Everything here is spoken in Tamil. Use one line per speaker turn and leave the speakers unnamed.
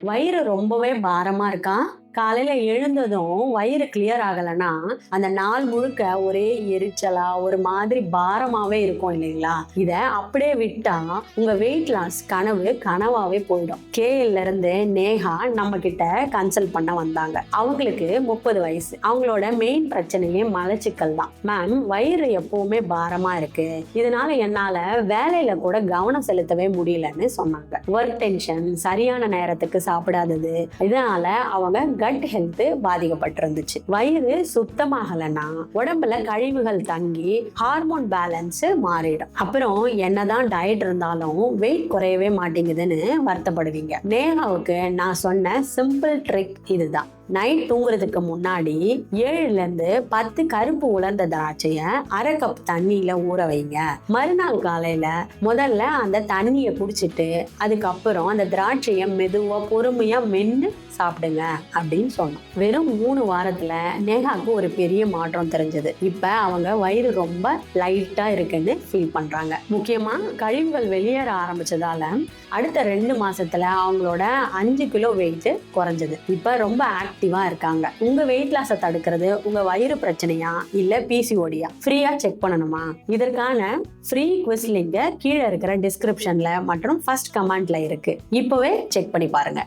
வயிறு ரொம்பவே பாரமா இருக்கா? காலையில எழுந்ததும் வயிறு கிளியர் ஆகலைன்னா அந்த நாள் முழுக்க ஒரே எரிச்சலா ஒரு மாதிரி பாரமாவே இருக்கும் இல்லைங்களா? இத அப்படியே விட்டா உங்க வெயிட் லாஸ் கனவு கனவாவே போயிடும். கேஎல்ல இருந்து நேஹா நம்ம கிட்ட கன்சல்ட் பண்ண வந்தாங்க. அவங்களுக்கு 30 வயசு. அவங்களோட மெயின் பிரச்சனையே மலச்சிக்கல் தான். மேம், வயிறு எப்பவுமே பாரமா இருக்கு, இதனால என்னால வேலையில கூட கவனம் செலுத்தவே முடியலன்னு சொன்னாங்க. ஒர்க் டென்ஷன், சரியான நேரத்துக்கு சாப்பிடாதது, இதனால அவங்க கட் ஹெல்த் பாதிக்கப்பட்டிருந்துச்சு. வயிறு சுத்தமாகலன்னா உடம்புல கழிவுகள் தங்கி ஹார்மோன் பேலன்ஸ் மாறிடும். அப்புறம் என்னதான் டயட் இருந்தாலும் வெயிட் குறையவே மாட்டேங்குதுன்னு வருத்தப்படுவீங்க. நேஹாவுக்கு நான் சொன்ன சிம்பிள் ட்ரிக் இதுதான். நைட் தூங்குறதுக்கு முன்னாடி 7-10 கருப்பு உலர்ந்த திராட்சைய அரை கப் தண்ணியில ஊற வைங்க. மறுநாள் காலையில முதல்ல அந்த தண்ணியை குடிச்சிட்டு அதுக்கப்புறம் அந்த திராட்சைய மெதுவா பொறுமையா மென்னு சாப்பிடுங்க அப்படின்னு சொன்னோம். வெறும் 3 வாரத்துல நேஹாவுக்கு ஒரு பெரிய மாற்றம் தெரிஞ்சது. இப்ப அவங்க வயிறு ரொம்ப லைட்டா இருக்குன்னு ஃபீல் பண்றாங்க. முக்கியமா கழிவுகள் வெளியேற ஆரம்பிச்சதால அடுத்த 2 மாசத்துல அவங்களோட 5 கிலோ வெயிட் குறைஞ்சது. இப்ப ரொம்ப ஆக்டிவா இருக்காங்க. உங்க வெயிட் லாஸை தடுக்கிறது உங்க வயிறு பிரச்சனையா இல்ல பிசிஓடியா? ஃப்ரீயா செக் பண்ணணுமா? இதற்கான ஃப்ரீ குவிஸ் லிங்க் கீழே இருக்கிற டிஸ்கிரிப்ஷன்ல மற்றும் ஃபர்ஸ்ட் கமெண்ட்ல இருக்கு. இப்பவே செக் பண்ணி பாருங்க.